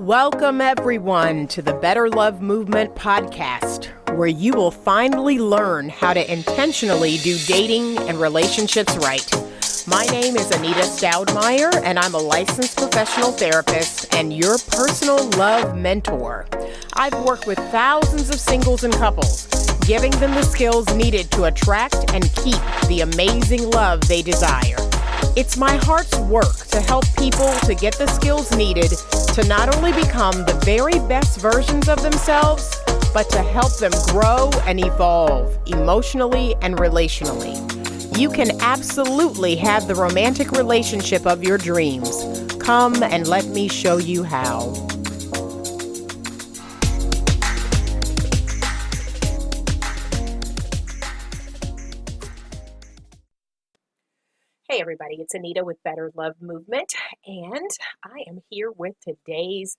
Welcome, everyone, to the Better Love Movement podcast, where you will finally learn how to intentionally do dating and relationships right. My name is Anita Stoudemire, and I'm a licensed professional therapist and your personal love mentor. I've worked with thousands of singles and couples, giving them the skills needed to attract and keep the amazing love they desire. It's my heart's work to help people to get the skills needed to not only become the very best versions of themselves, but to help them grow and evolve emotionally and relationally. You can absolutely have the romantic relationship of your dreams. Come and let me show you how. Hey everybody, it's Anita with Better Love Movement, and I am here with today's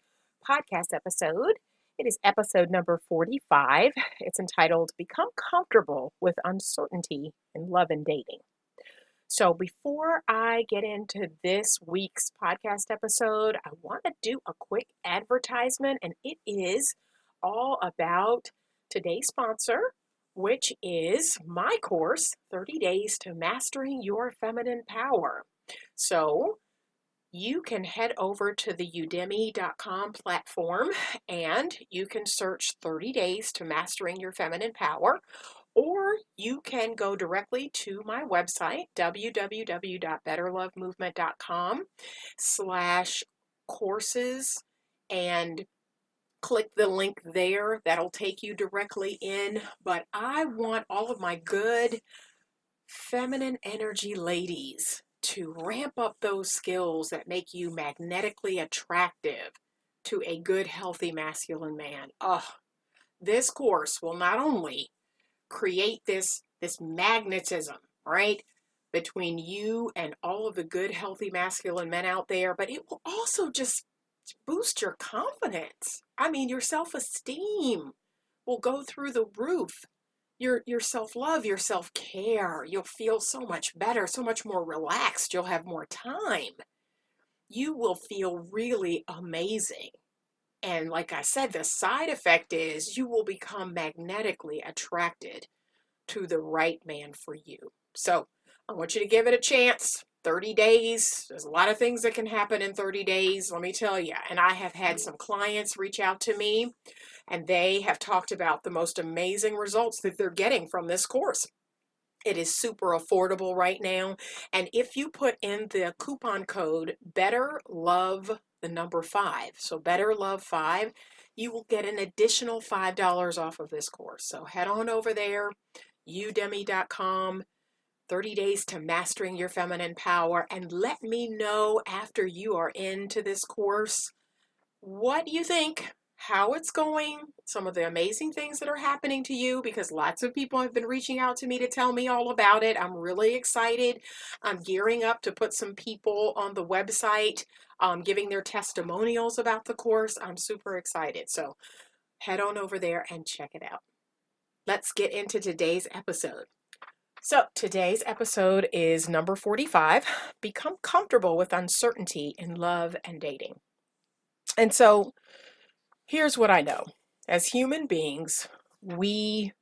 podcast episode. It is episode number 45. It's entitled, Become Comfortable with Uncertainty in Love and Dating. So before I get into this week's podcast episode, I want to do a quick advertisement, and it is all about today's sponsor, which is my course, 30 Days to Mastering Your Feminine Power. So you can head over to the udemy.com platform and you can search 30 Days to Mastering Your Feminine Power, or you can go directly to my website, www.betterlovemovement.com/courses, and click the link there. That'll take you directly in. But I want all of my good feminine energy ladies to ramp up those skills that make you magnetically attractive to a good, healthy, masculine man. This course will not only create this magnetism, right, between you and all of the good, healthy, masculine men out there, but it will also just boost your confidence. I mean, your self-esteem will go through the roof. Your self-love, your self-care, you'll feel so much better, so much more relaxed. You'll have more time. You will feel really amazing. And like I said, the side effect is you will become magnetically attracted to the right man for you. So I want you to give it a chance. 30 days. There's a lot of things that can happen in 30 days, let me tell you. And I have had some clients reach out to me, and they have talked about the most amazing results that they're getting from this course. It is super affordable right now. And if you put in the coupon code BETTERLOVE5, so BETTERLOVE5, you will get an additional $5 off of this course. So head on over there, udemy.com, 30 Days to Mastering Your Feminine Power, and let me know after you are into this course what you think, how it's going, some of the amazing things that are happening to you, because lots of people have been reaching out to me to tell me all about it. I'm really excited. I'm gearing up to put some people on the website giving their testimonials about the course. I'm super excited. So head on over there and check it out. Let's get into today's episode. So today's episode is number 45, Become Comfortable with Uncertainty in Love and Dating. And so here's what I know. As human beings, we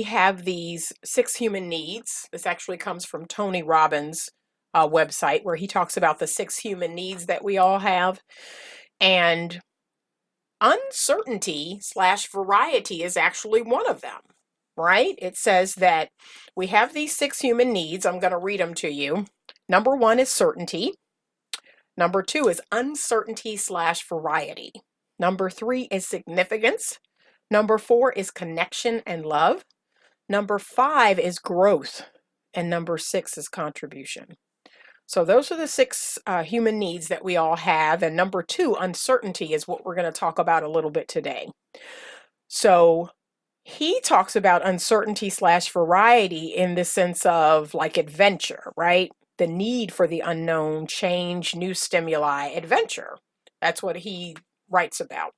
have these 6 human needs. This actually comes from Tony Robbins' website, where he talks about the 6 human needs that we all have. And uncertainty/variety is actually one of them. Right? It says that we have these 6 human needs. I'm going to read them to you. Number 1 is certainty. Number 2 is uncertainty/variety. Number 3 is significance. Number 4 is connection and love. Number 5 is growth. And number 6 is contribution. So those are the 6 human needs that we all have. And number 2, uncertainty, is what we're going to talk about a little bit today. So he talks about uncertainty/variety in the sense of like adventure, right? The need for the unknown, change, new stimuli, adventure. That's what he writes about.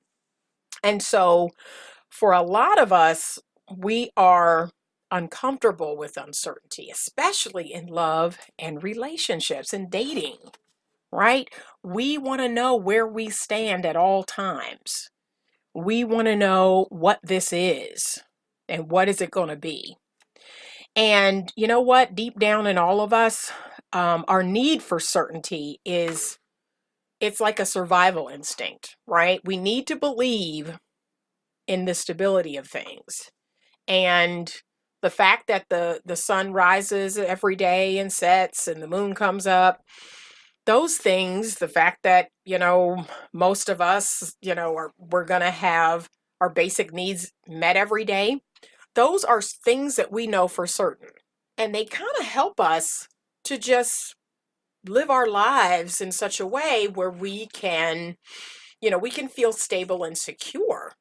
And so for a lot of us, we are uncomfortable with uncertainty, especially in love and relationships and dating. right? We want to know where we stand at all times. We want to know what this is and what is it going to be. And you know what? Deep down in all of us, our need for certainty is, it's like a survival instinct, right? We need to believe in the stability of things. And the fact that the sun rises every day and sets and the moon comes up, those things, the fact that, most of us, we're going to have our basic needs met every day, those are things that we know for certain. And they kind of help us to just live our lives in such a way where we can, we can feel stable and secure.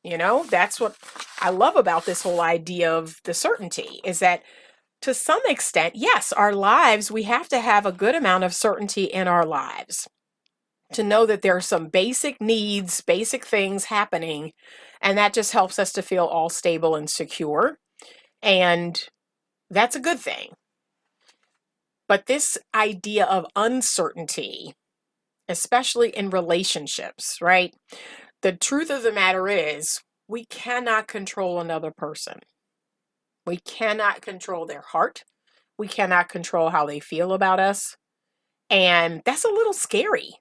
That's what I love about this whole idea of the certainty, is that to some extent, yes, our lives, we have to have a good amount of certainty in our lives to know that there are some basic needs, basic things happening, and that just helps us to feel all stable and secure. And that's a good thing. But this idea of uncertainty, especially in relationships, right? The truth of the matter is, we cannot control another person. We cannot control their heart. We cannot control how they feel about us. And that's a little scary,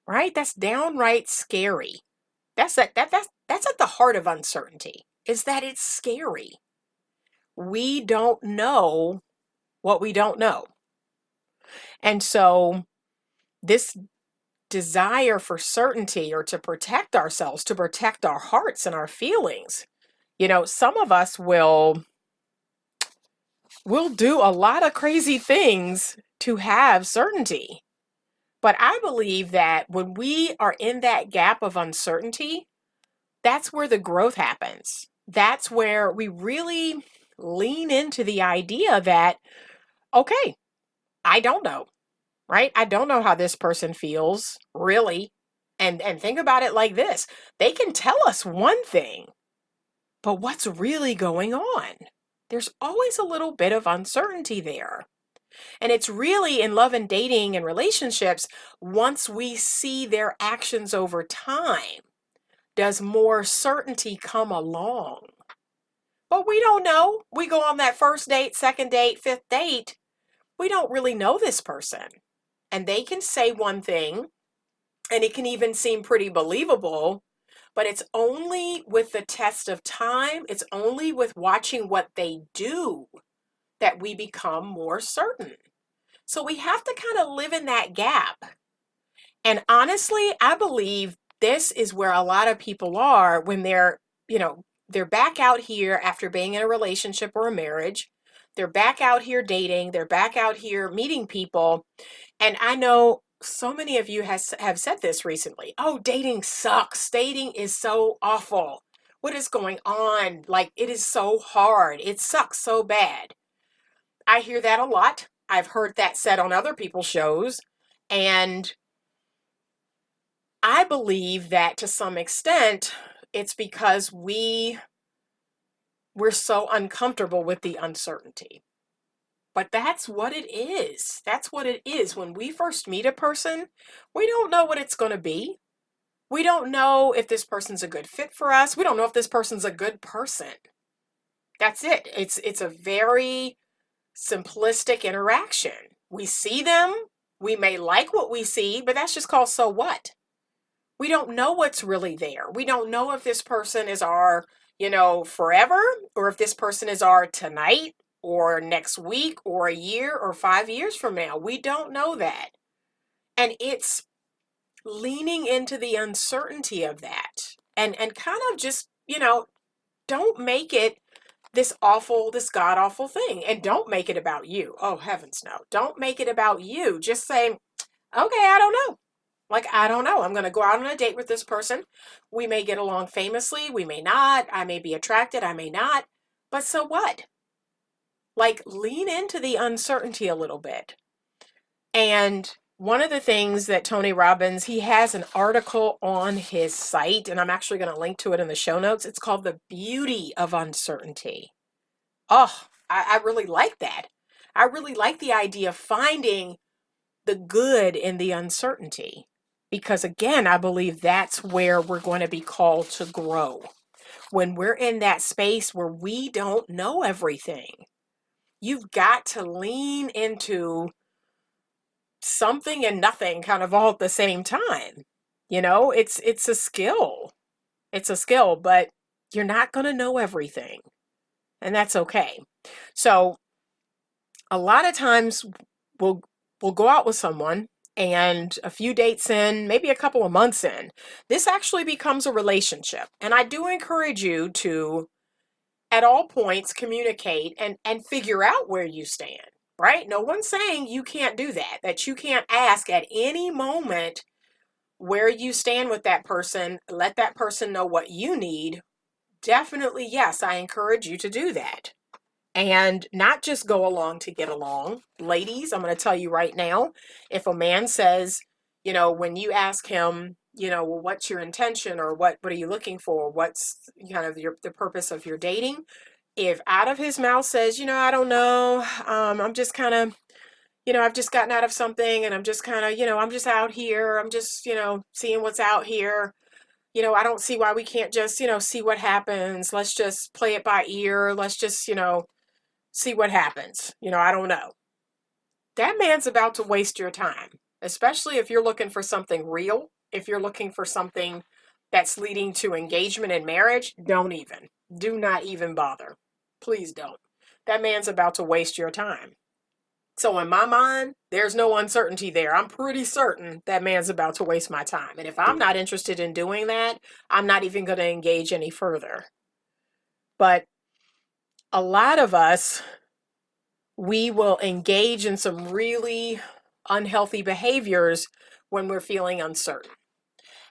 right? That's downright scary. That's at the heart of uncertainty, is that it's scary. We don't know what we don't know. And so this desire for certainty, or to protect ourselves, to protect our hearts and our feelings, some of us will do a lot of crazy things to have certainty. But I believe that when we are in that gap of uncertainty, that's where the growth happens. That's where we really lean into the idea that, okay, I don't know, right? I don't know how this person feels, really. And think about it like this. They can tell us one thing, but what's really going on? There's always a little bit of uncertainty there. And it's really in love and dating and relationships, once we see their actions over time, does more certainty come along. But we don't know. We go on that first date, second date, fifth date. We don't really know this person. And they can say one thing, and it can even seem pretty believable, but it's only with the test of time, it's only with watching what they do that we become more certain. So we have to kind of live in that gap. And honestly, I believe this is where a lot of people are when they're back out here after being in a relationship or a marriage. They're back out here dating. They're back out here meeting people. And I know so many of you have said this recently. Oh, dating sucks. Dating is so awful. What is going on? Like, it is so hard. It sucks so bad. I hear that a lot. I've heard that said on other people's shows. And I believe that to some extent, it's because we're so uncomfortable with the uncertainty. But that's what it is. That's what it is. When we first meet a person, we don't know what it's going to be. We don't know if this person's a good fit for us. We don't know if this person's a good person. That's it. It's a very simplistic interaction. We see them. We may like what we see, but that's just called so what. We don't know what's really there. We don't know if this person is our, forever, or if this person is our tonight or next week or a year or 5 years from now. We don't know that. And it's leaning into the uncertainty of that and kind of just, don't make it this god awful thing, and don't make it about you. Oh, heavens no. Don't make it about you. Just say, okay, I don't know. Like, I don't know. I'm going to go out on a date with this person. We may get along famously. We may not. I may be attracted. I may not. But so what? Like, lean into the uncertainty a little bit. And one of the things that Tony Robbins, he has an article on his site, and I'm actually going to link to it in the show notes. It's called The Beauty of Uncertainty. Oh, I really like that. I really like the idea of finding the good in the uncertainty. Because again, I believe that's where we're going to be called to grow. When we're in that space where we don't know everything, you've got to lean into something and nothing kind of all at the same time. It's a skill. It's a skill, but you're not going to know everything. And that's okay. So a lot of times we'll go out with someone, and a few dates in, maybe a couple of months in, this actually becomes a relationship. And I do encourage you to, at all points, communicate and figure out where you stand, right? No one's saying you can't do that you can't ask at any moment where you stand with that person. Let that person know what you need. Definitely, yes, I encourage you to do that. And not just go along to get along. Ladies, I'm going to tell you right now, if a man says, when you ask him, well, what's your intention, or what are you looking for? What's kind of the purpose of your dating? If out of his mouth says, I don't know, I'm just kind of, I've just gotten out of something and I'm just kind of, I'm just out here. I'm just, seeing what's out here. I don't see why we can't just, see what happens. Let's just play it by ear. Let's just, see what happens. I don't know. That man's about to waste your time, especially if you're looking for something real. If you're looking for something that's leading to engagement and marriage, do not even bother. Please don't. That man's about to waste your time. So in my mind, there's no uncertainty there. I'm pretty certain that man's about to waste my time. And if I'm not interested in doing that, I'm not even going to engage any further. But a lot of us, we will engage in some really unhealthy behaviors when we're feeling uncertain.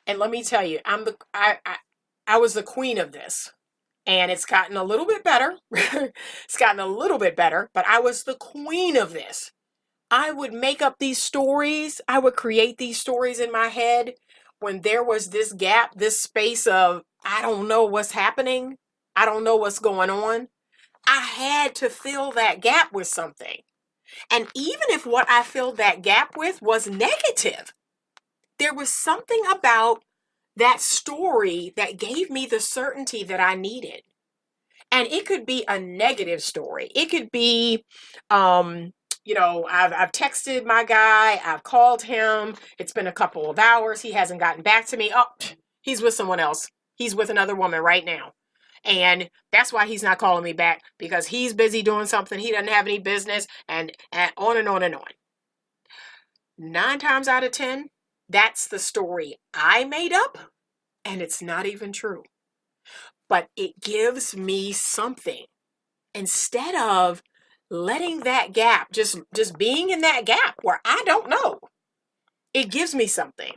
And let me tell you, I was the queen of this. And it's gotten a little bit better. It's gotten a little bit better, but I was the queen of this. I would make up these stories. I would create these stories in my head when there was this gap, this space of, I don't know what's happening. I don't know what's going on. I had to fill that gap with something. And even if what I filled that gap with was negative, there was something about that story that gave me the certainty that I needed. And it could be a negative story. It could be, I've texted my guy, I've called him, it's been a couple of hours, he hasn't gotten back to me. Oh, he's with someone else. He's with another woman right now. And that's why he's not calling me back, because he's busy doing something he doesn't have any business, and on and on and on. 9 times out of 10, that's the story I made up, and it's not even true. But it gives me something. Instead of letting that gap, just being in that gap where I don't know, it gives me something.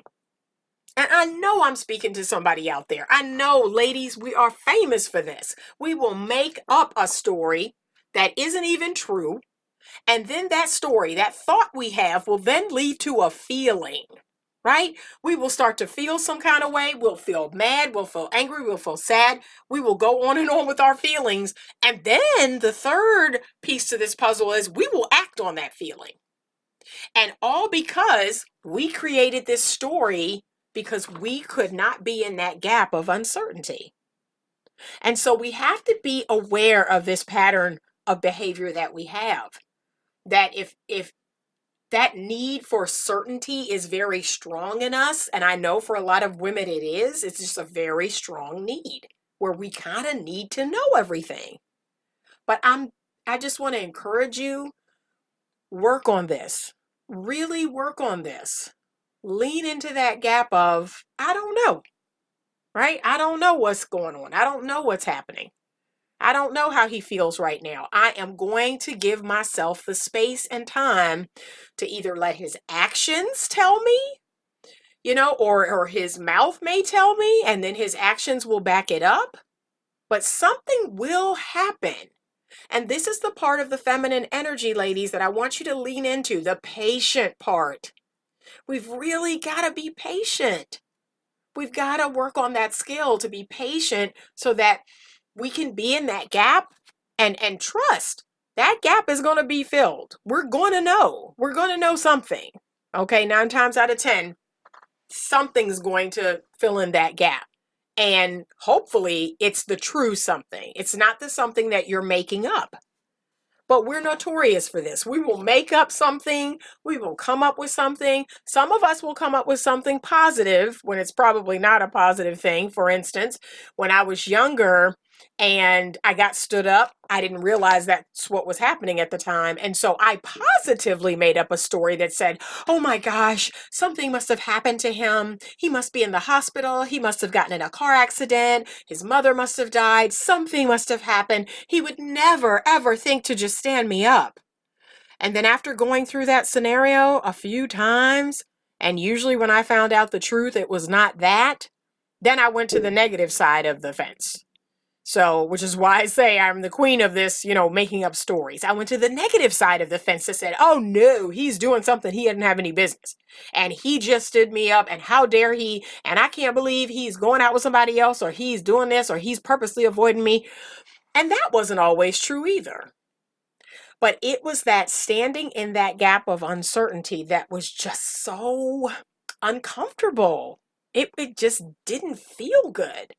And I know I'm speaking to somebody out there. I know, ladies, we are famous for this. We will make up a story that isn't even true. And then that story, that thought we have, will then lead to a feeling, right? We will start to feel some kind of way. We'll feel mad. We'll feel angry. We'll feel sad. We will go on and on with our feelings. And then the third piece to this puzzle is we will act on that feeling. And all because we created this story because we could not be in that gap of uncertainty. And so we have to be aware of this pattern of behavior that we have. That if that need for certainty is very strong in us, and I know for a lot of women it is, it's just a very strong need where we kind of need to know everything. But I just want to encourage you, work on this. Really work on this. Lean into that gap of, I don't know, right? I don't know what's going on. I don't know what's happening. I don't know how he feels right now. I am going to give myself the space and time to either let his actions tell me, or his mouth may tell me, and then his actions will back it up. But something will happen. And this is the part of the feminine energy, ladies, that I want you to lean into, the patient part. We've really got to be patient. We've got to work on that skill to be patient so that we can be in that gap and trust that gap is going to be filled. We're going to know. We're going to know something. Okay, 9 times out of 10, something's going to fill in that gap. And hopefully it's the true something. It's not the something that you're making up. But we're notorious for this. We will make up something. We will come up with something. Some of us will come up with something positive when it's probably not a positive thing. For instance, when I was younger and I got stood up, I didn't realize that's what was happening at the time. And so I positively made up a story that said, oh my gosh, something must have happened to him. He must be in the hospital. He must have gotten in a car accident. His mother must have died. Something must have happened. He would never, ever think to just stand me up. And then after going through that scenario a few times, and usually when I found out the truth, it was not that, then I went to the negative side of the fence. So, which is why I say I'm the queen of this, making up stories. I went to the negative side of the fence that said, oh no, he's doing something he didn't have any business. And he just stood me up, and how dare he, and I can't believe he's going out with somebody else, or he's doing this, or he's purposely avoiding me. And that wasn't always true either. But it was that standing in that gap of uncertainty that was just so uncomfortable. It just didn't feel good.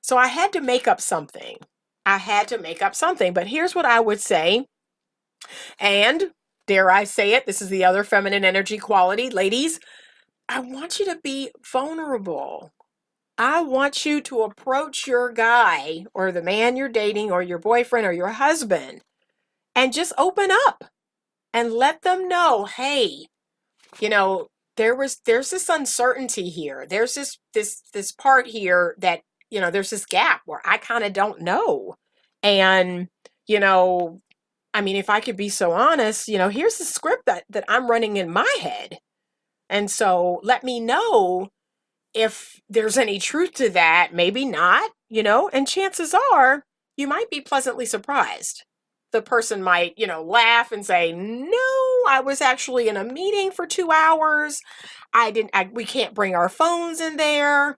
So I had to make up something. But here's what I would say. And dare I say it, this is the other feminine energy quality. Ladies, I want you to be vulnerable. I want you to approach your guy or the man you're dating or your boyfriend or your husband and just open up and let them know, hey, there's this uncertainty here. There's this part here that there's this gap where I kind of don't know. And, if I could be so honest, here's the script that I'm running in my head. And so let me know if there's any truth to that, maybe not, and chances are you might be pleasantly surprised. The person might, laugh and say, no, I was actually in a meeting for 2 hours. We can't bring our phones in there.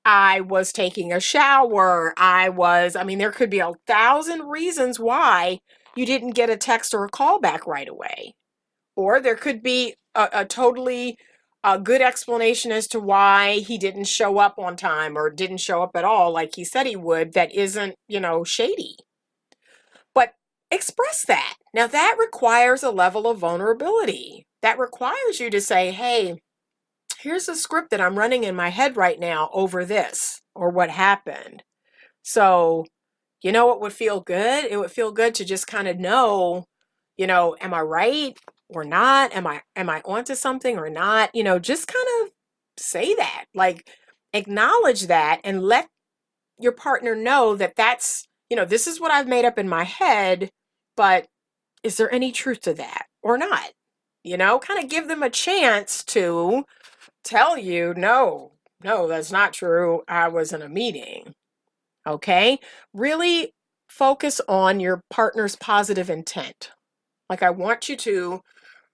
I was taking a shower. There could be 1,000 reasons why you didn't get a text or a call back right away. Or there could be a totally good explanation as to why he didn't show up on time or didn't show up at all like he said he would that isn't, shady. But express that. Now that requires a level of vulnerability. That requires you to say, hey, here's a script that I'm running in my head right now over this or what happened. So, what would feel good? It would feel good to just kind of know, am I right or not? Am I onto something or not? Just kind of say that, like acknowledge that and let your partner know that that's, this is what I've made up in my head, but is there any truth to that or not? Kind of give them a chance to tell you, no, that's not true. I was in a meeting. Okay. Really focus on your partner's positive intent. Like I want you to,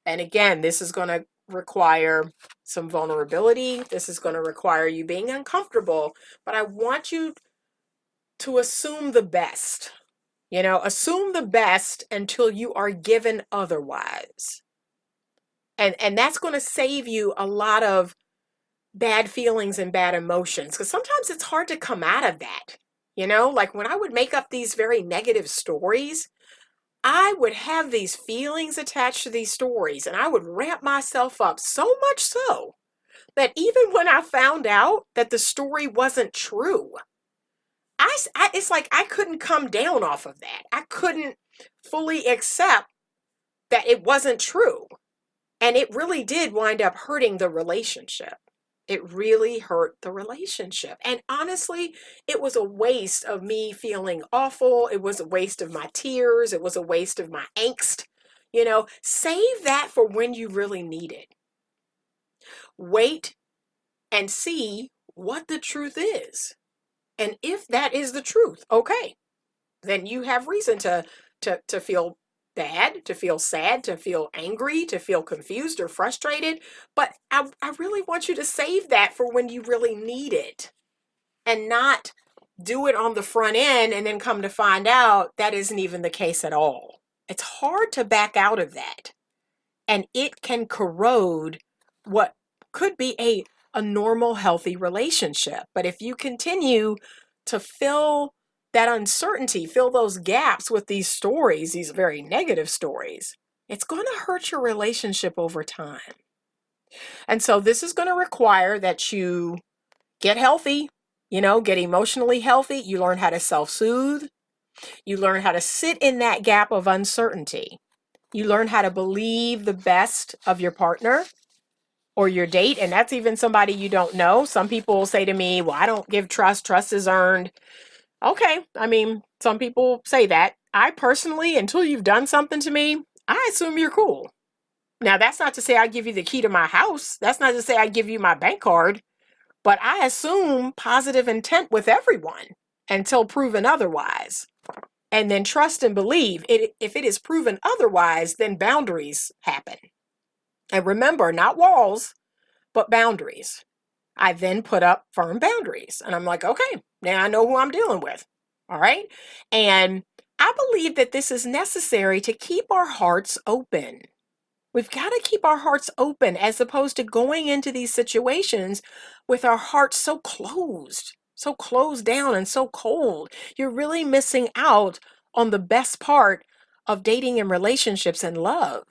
and again, this is going to require some vulnerability. This is going to require you being uncomfortable, but I want you to assume the best. Assume the best until you are given otherwise. And that's going to save you a lot of bad feelings and bad emotions, because sometimes it's hard to come out of that. Like when I would make up these very negative stories, I would have these feelings attached to these stories and I would ramp myself up so much so that even when I found out that the story wasn't true, it's like I couldn't come down off of that. I couldn't fully accept that it wasn't true. And it really did wind up hurting the relationship. It really hurt the relationship. And honestly, it was a waste of me feeling awful. It was a waste of my tears. It was a waste of my angst. Save that for when you really need it. Wait and see what the truth is. And if that is the truth, okay, then you have reason to feel bad, to feel sad, to feel angry, to feel confused or frustrated. But I really want you to save that for when you really need it and not do it on the front end and then come to find out that isn't even the case at all. It's hard to back out of that. and it can corrode what could be a normal, healthy relationship. But if you continue to fill that uncertainty, fill those gaps with these stories, these very negative stories, it's going to hurt your relationship over time. And so this is going to require that you get healthy, get emotionally healthy. You learn how to self-soothe. You learn how to sit in that gap of uncertainty. You learn how to believe the best of your partner or your date. And that's even somebody you don't know. Some people say to me, well, I don't give trust. Trust is earned. Okay. I mean, some people say that. I personally, until you've done something to me, I assume you're cool. Now, that's not to say I give you the key to my house. That's not to say I give you my bank card. But I assume positive intent with everyone until proven otherwise. And then trust and believe. If it is proven otherwise, then boundaries happen. And remember, not walls, but boundaries. I then put up firm boundaries. And I'm like, okay, now I know who I'm dealing with. All right. And I believe that this is necessary to keep our hearts open. We've got to keep our hearts open as opposed to going into these situations with our hearts so closed down and so cold. You're really missing out on the best part of dating and relationships and love.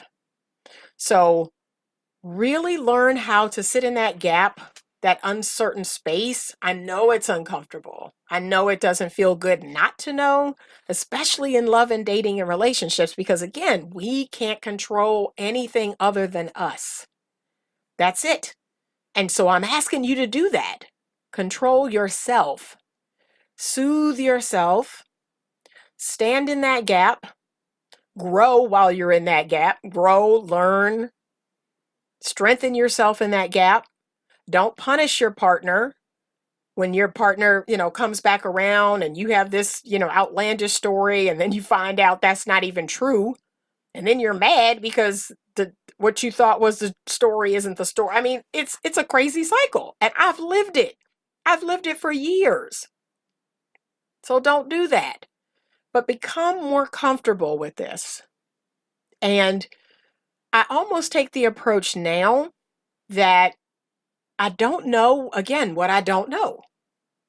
So really learn how to sit in that gap, that uncertain space. I know it's uncomfortable. I know it doesn't feel good not to know, especially in love and dating and relationships, because again, we can't control anything other than us. That's it. And so I'm asking you to do that. Control yourself. Soothe yourself. Stand in that gap. Grow while you're in that gap. Grow, learn, strengthen yourself in that gap. Don't punish your partner when your partner, comes back around and you have this, outlandish story and then you find out that's not even true. And then you're mad because what you thought was the story isn't the story. I mean, it's a crazy cycle and I've lived it. I've lived it for years. So don't do that, but become more comfortable with this. And I almost take the approach now that I don't know, again, what I don't know,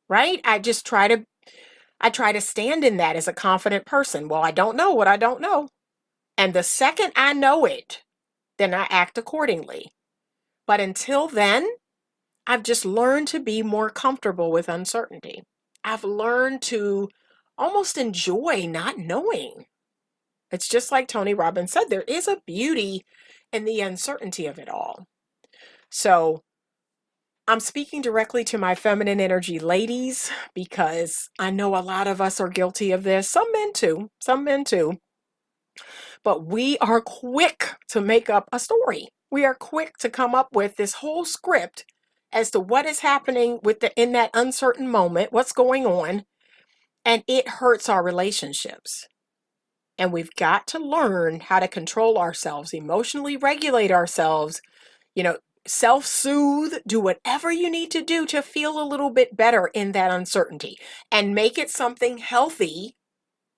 right? I try to stand in that as a confident person. Well, I don't know what I don't know. And the second I know it, then I act accordingly. But until then, I've just learned to be more comfortable with uncertainty. I've learned to almost enjoy not knowing. It's just like Tony Robbins said, there is a beauty in the uncertainty of it all. So I'm speaking directly to my feminine energy ladies because I know a lot of us are guilty of this. Some men too. But we are quick to make up a story. We are quick to come up with this whole script as to what is happening in that uncertain moment, what's going on, and it hurts our relationships. And we've got to learn how to control ourselves, emotionally regulate ourselves, self-soothe, do whatever you need to do to feel a little bit better in that uncertainty and make it something healthy,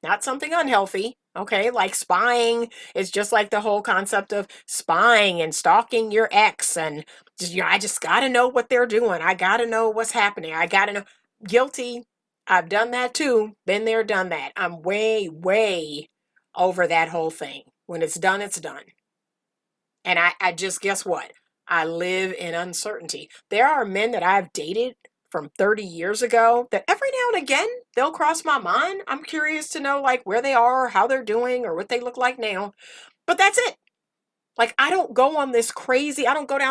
not something unhealthy. Okay, like spying is just like the whole concept of spying and stalking your ex and I just got to know what they're doing. I got to know what's happening. I got to know. Guilty. I've done that too. Been there, done that. I'm way, way over that whole thing. When it's done, it's done. And I just, guess what? I live in uncertainty. There are men that I've dated from 30 years ago that every now and again, they'll cross my mind. I'm curious to know where they are, how they're doing, or what they look like now. But that's it. I don't go down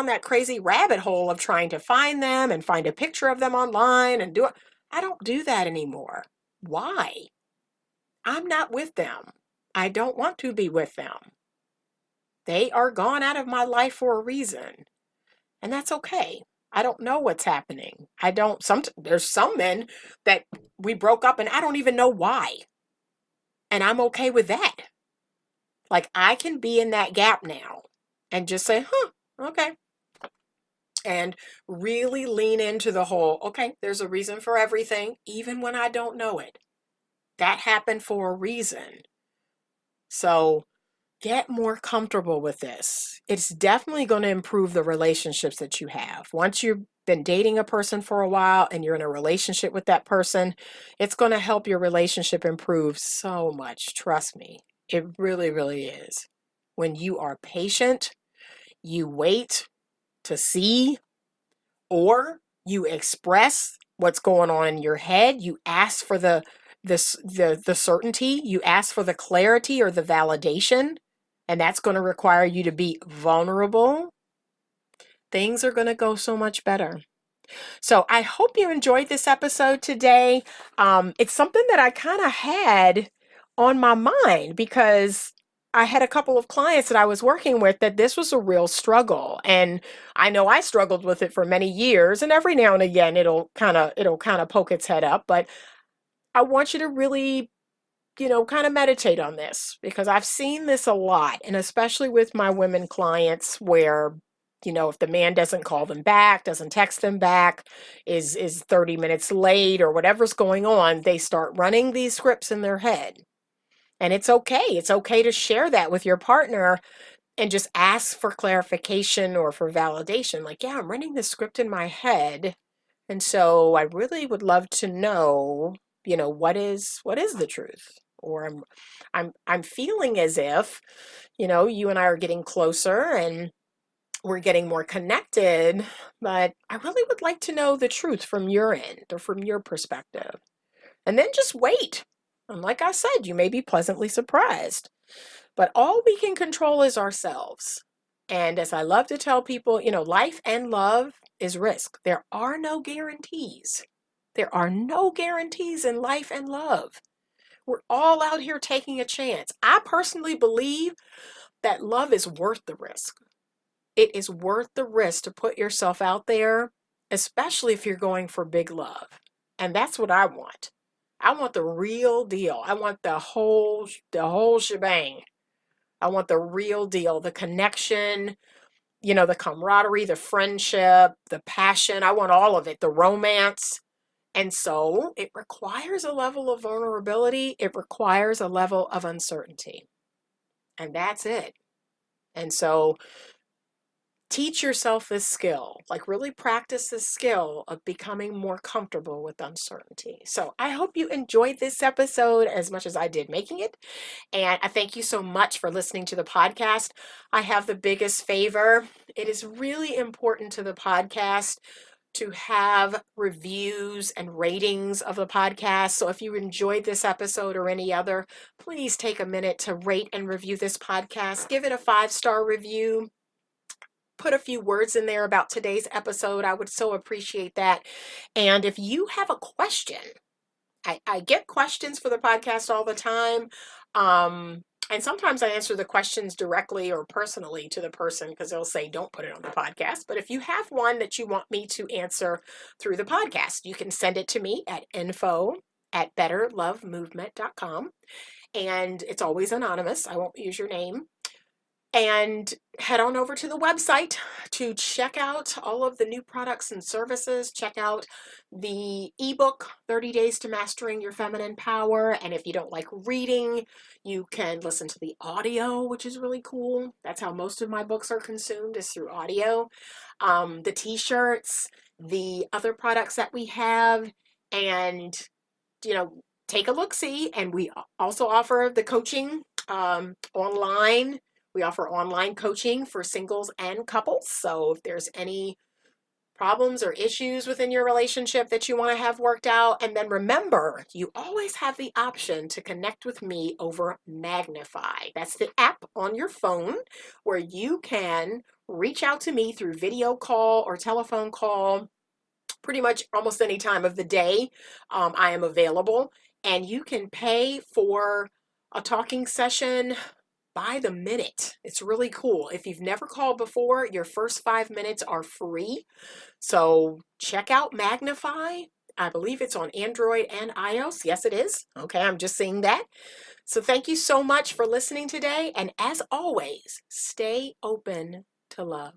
that crazy rabbit hole of trying to find them and find a picture of them online and do it. I don't do that anymore. Why? I'm not with them. I don't want to be with them. They are gone out of my life for a reason. And that's okay. I don't know what's happening. There's some men that we broke up and I don't even know why. And I'm okay with that. I can be in that gap now and just say, okay. And really lean into the whole, okay, there's a reason for everything, even when I don't know it. That happened for a reason. So get more comfortable with this. It's definitely going to improve the relationships that you have. Once you've been dating a person for a while and you're in a relationship with that person, it's going to help your relationship improve so much. Trust me. It really, really is. When you are patient, you wait to see, or you express what's going on in your head. You ask for the certainty. You ask for the clarity or the validation. And that's going to require you to be vulnerable. Things are going to go so much better. So I hope you enjoyed this episode today. It's something that I kind of had on my mind because I had a couple of clients that I was working with that this was a real struggle. And I know I struggled with it for many years, and every now and again it'll kind of poke its head up. But I want you to really kind of meditate on this, because I've seen this a lot, and especially with my women clients where, if the man doesn't call them back, doesn't text them back, is 30 minutes late or whatever's going on, they start running these scripts in their head. And it's okay. It's okay to share that with your partner and just ask for clarification or for validation. Like, yeah, I'm running this script in my head. And so I really would love to know, what is the truth? Or I'm feeling as if, you and I are getting closer and we're getting more connected, but I really would like to know the truth from your end or from your perspective. And then just wait. And like I said, you may be pleasantly surprised. But all we can control is ourselves. And as I love to tell people, life and love is risk. There are no guarantees. There are no guarantees in life and love. We're all out here taking a chance. I personally believe that love is worth the risk. It is worth the risk to put yourself out there, especially if you're going for big love. And that's what I want. I want the real deal. I want the whole shebang. I want the real deal, the connection, the camaraderie, the friendship, the passion. I want all of it, the romance. And so it requires a level of vulnerability. It requires a level of uncertainty. And that's it. And so teach yourself this skill, like really practice this skill of becoming more comfortable with uncertainty. So I hope you enjoyed this episode as much as I did making it. And I thank you so much for listening to the podcast. I have the biggest favor. It is really important to the podcast to have reviews and ratings of the podcast. So if you enjoyed this episode or any other, please take a minute to rate and review this podcast. Give it a 5-star review. Put a few words in there about today's episode. I would so appreciate that. And if you have a question, I get questions for the podcast all the time. And sometimes I answer the questions directly or personally to the person because they'll say, don't put it on the podcast. But if you have one that you want me to answer through the podcast, you can send it to me at info@betterlovemovement.com. And it's always anonymous. I won't use your name. And head on over to the website to check out all of the new products and services. Check out the ebook, 30 Days to Mastering Your Feminine Power. And if you don't like reading, you can listen to the audio, which is really cool. That's how most of my books are consumed, is through audio. The t-shirts, the other products that we have, and, take a look-see. And we also offer the coaching online. We offer online coaching for singles and couples. So if there's any problems or issues within your relationship that you want to have worked out, and then remember, you always have the option to connect with me over Magnify. That's the app on your phone where you can reach out to me through video call or telephone call pretty much almost any time of the day. I am available, and you can pay for a talking session by the minute. It's really cool. If you've never called before, your first 5 minutes are free. So check out Magnify. I believe it's on Android and iOS. Yes, it is. Okay, I'm just seeing that. So thank you so much for listening today. And as always, stay open to love.